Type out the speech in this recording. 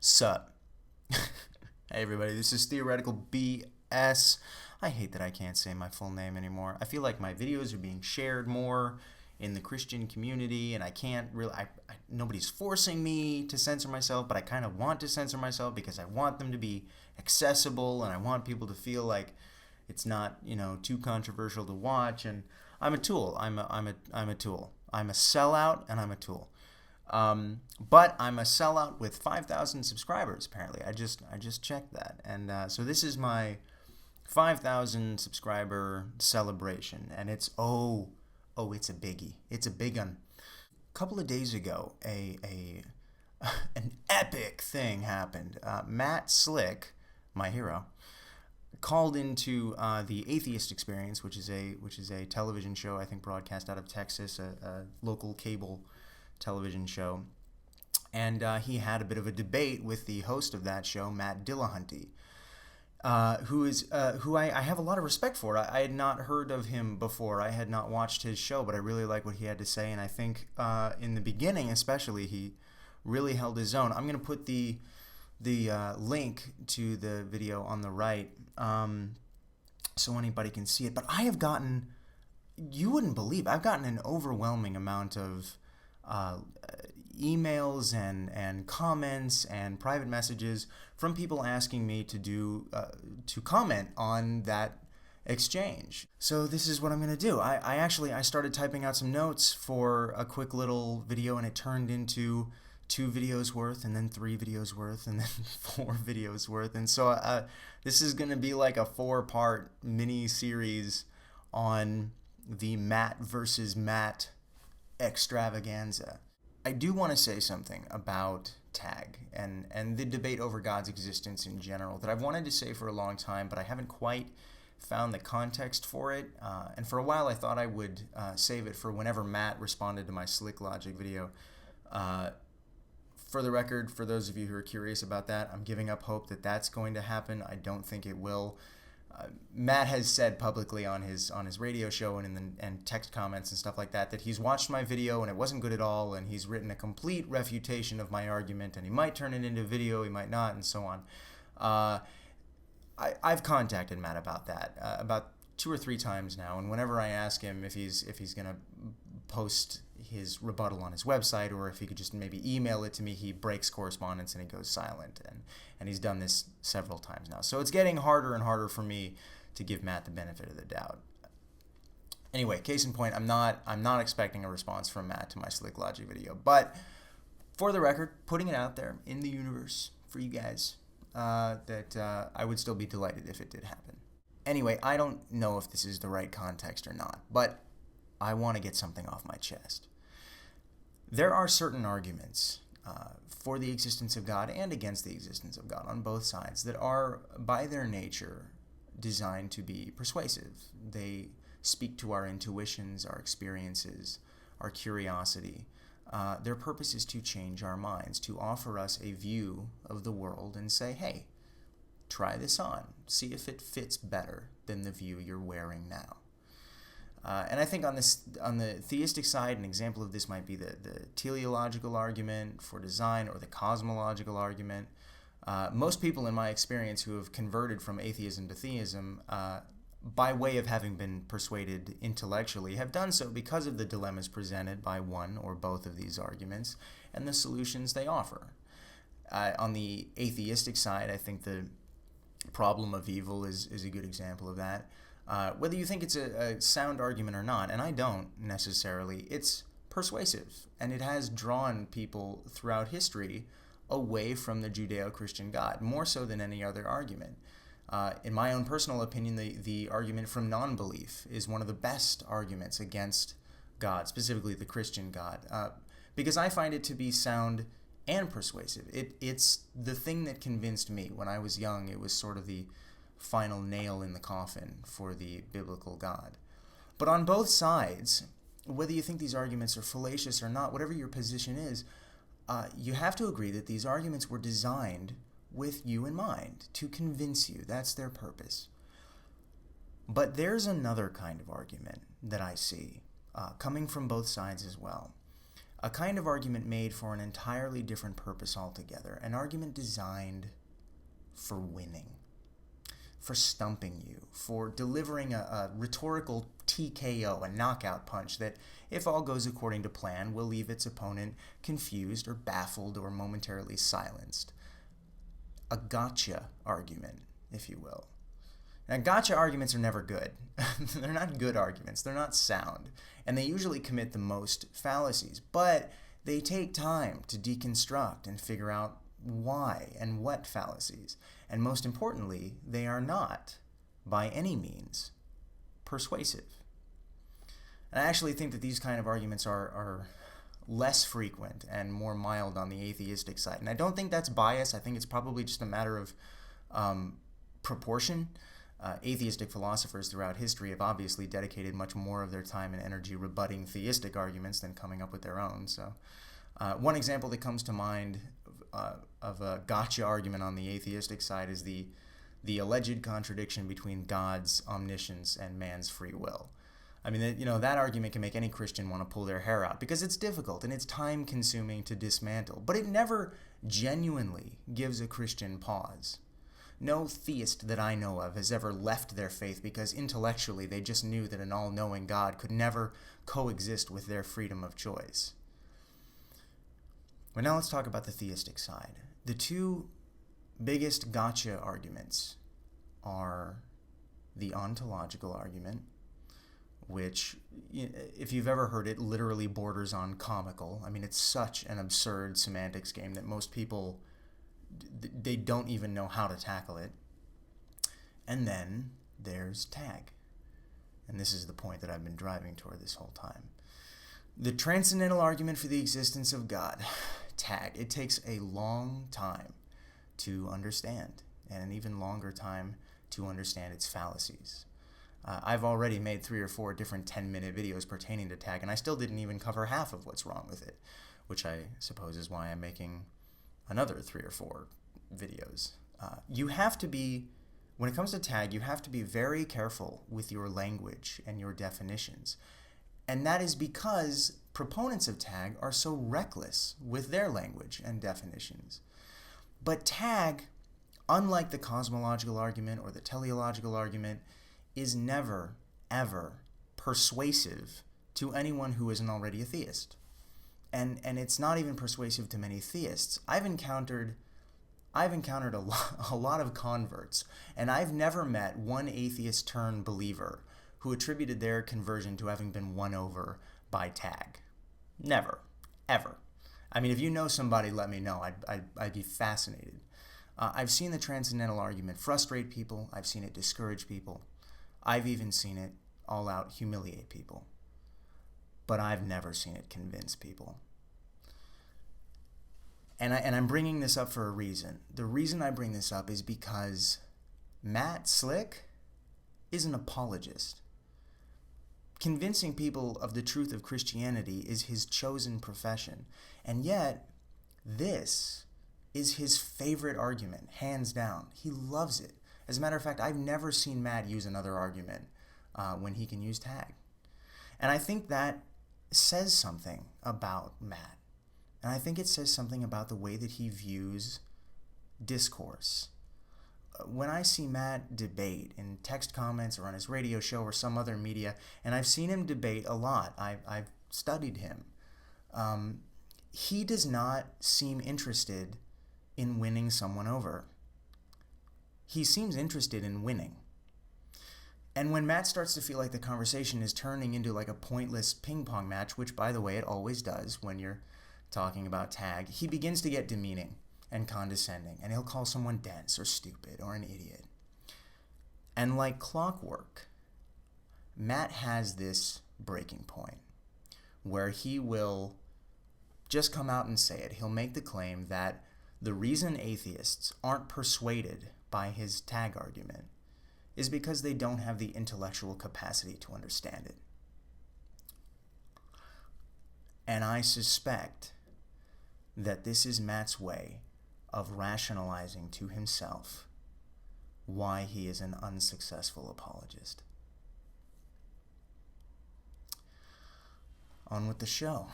Sup? Hey everybody, this is Theoretical BS. I hate that I can't say my full name anymore. I feel like my videos are being shared more in the Christian community, and I can't really. Nobody's forcing me to censor myself, but I kind of want to censor myself because I want them to be accessible, and I want people to feel like it's not, too controversial to watch. And I'm a tool. I'm a tool. I'm a sellout, and I'm a tool. But I'm a sellout with 5,000 subscribers. Apparently, I just checked that, and so this is my 5,000 subscriber celebration, and it's it's a biggie. It's a big one. A couple of days ago, an epic thing happened. Matt Slick, my hero, called into the Atheist Experience, which is a television show I think broadcast out of Texas, a local cable television show, and he had a bit of a debate with the host of that show, Matt Dillahunty, who I have a lot of respect for. I had not heard of him before. I had not watched his show, but I really like what he had to say, and I think in the beginning especially he really held his own. I'm going to put the link to the video on the right so anybody can see it. But I have gotten, you wouldn't believe, I've gotten an overwhelming amount of emails and comments and private messages from people asking me to comment on that exchange. So this is what I'm going to do. I started typing out some notes for a quick little video, and it turned into 2 videos worth, and then 3 videos worth, and then 4 videos worth. And so this is going to be like a 4-part mini series on the Matt versus Matt extravaganza. I do want to say something about tag and the debate over God's existence in general that I've wanted to say for a long time, but I haven't quite found the context for it. And for a while I thought I would save it for whenever Matt responded to my Slick Logic video. For the record, for those of you who are curious about that, I'm giving up hope that that's going to happen. I don't think it will. Matt has said publicly on his radio show and text comments and stuff like that he's watched my video and it wasn't good at all, and he's written a complete refutation of my argument, and he might turn it into a video, he might not, and so on. I've contacted Matt about that about 2 or 3 times now, and whenever I ask him if he's going to post his rebuttal on his website, or if he could just maybe email it to me, he breaks correspondence and he goes silent, and he's done this several times now. So it's getting harder and harder for me to give Matt the benefit of the doubt. Anyway, case in point, I'm not expecting a response from Matt to my Slick Logic video, but for the record, putting it out there in the universe for you guys, that I would still be delighted if it did happen. Anyway, I don't know if this is the right context or not, but I want to get something off my chest. There are certain arguments for the existence of God and against the existence of God on both sides that are, by their nature, designed to be persuasive. They speak to our intuitions, our experiences, our curiosity. Their purpose is to change our minds, to offer us a view of the world and say, hey, try this on. See if it fits better than the view you're wearing now. And I think on the theistic side, an example of this might be the teleological argument for design, or the cosmological argument. Most people in my experience who have converted from atheism to theism, by way of having been persuaded intellectually, have done so because of the dilemmas presented by one or both of these arguments and the solutions they offer. On the atheistic side, I think the problem of evil is a good example of that. Whether you think it's a sound argument or not, and I don't necessarily, it's persuasive, and it has drawn people throughout history away from the Judeo-Christian God, more so than any other argument. In my own personal opinion, the argument from non-belief is one of the best arguments against God, specifically the Christian God, because I find it to be sound and persuasive. It's the thing that convinced me when I was young. It was sort of the final nail in the coffin for the biblical God. But on both sides, whether you think these arguments are fallacious or not, whatever your position is, you have to agree that these arguments were designed with you in mind, to convince you. That's their purpose. But there's another kind of argument that I see coming from both sides as well. A kind of argument made for an entirely different purpose altogether. An argument designed for winning, for stumping you, for delivering a rhetorical TKO, a knockout punch that, if all goes according to plan, will leave its opponent confused or baffled or momentarily silenced. A gotcha argument, if you will. Now, gotcha arguments are never good. They're not good arguments. They're not sound. And they usually commit the most fallacies. But they take time to deconstruct and figure out why and what fallacies. And most importantly, they are not, by any means, persuasive. And I actually think that these kind of arguments are less frequent and more mild on the atheistic side. And I don't think that's bias. I think it's probably just a matter of proportion. Atheistic philosophers throughout history have obviously dedicated much more of their time and energy rebutting theistic arguments than coming up with their own. So, one example that comes to mind of a gotcha argument on the atheistic side is the alleged contradiction between God's omniscience and man's free will. I mean, that argument can make any Christian want to pull their hair out because it's difficult and it's time-consuming to dismantle. But it never genuinely gives a Christian pause. No theist that I know of has ever left their faith because intellectually they just knew that an all-knowing God could never coexist with their freedom of choice. But now let's talk about the theistic side. The two biggest gotcha arguments are the ontological argument, which, if you've ever heard it, literally borders on comical. I mean, it's such an absurd semantics game that most people, they don't even know how to tackle it. And then there's tag. And this is the point that I've been driving toward this whole time. The transcendental argument for the existence of God, tag. It takes a long time to understand, and an even longer time to understand its fallacies. I've already made 3 or 4 different 10-minute videos pertaining to tag, and I still didn't even cover half of what's wrong with it, which I suppose is why I'm making another 3 or 4 videos. You have to be, when it comes to tag, you have to be very careful with your language and your definitions. And that is because proponents of tag are so reckless with their language and definitions. But tag, unlike the cosmological argument or the teleological argument, is never, ever persuasive to anyone who isn't already a theist. And it's not even persuasive to many theists. I've encountered a lot of converts, and I've never met one atheist turned believer who attributed their conversion to having been won over by tag. Never. Ever. I mean, if you know somebody, let me know. I'd be fascinated. I've seen the transcendental argument frustrate people. I've seen it discourage people. I've even seen it all out humiliate people. But I've never seen it convince people. And I'm bringing this up for a reason. The reason I bring this up is because Matt Slick is an apologist. Convincing people of the truth of Christianity is his chosen profession. And yet, this is his favorite argument, hands down. He loves it. As a matter of fact, I've never seen Matt use another argument when he can use tag. And I think that says something about Matt. And I think it says something about the way that he views discourse. When I see Matt debate in text comments or on his radio show or some other media, and I've seen him debate a lot, I've studied him, he does not seem interested in winning someone over. He seems interested in winning. And when Matt starts to feel like the conversation is turning into like a pointless ping pong match, which by the way it always does when you're talking about tag, he begins to get demeaning and condescending, and he'll call someone dense or stupid or an idiot. And like clockwork, Matt has this breaking point where he will just come out and say it. He'll make the claim that the reason atheists aren't persuaded by his tag argument is because they don't have the intellectual capacity to understand it. And I suspect that this is Matt's way of rationalizing to himself why he is an unsuccessful apologist. On with the show.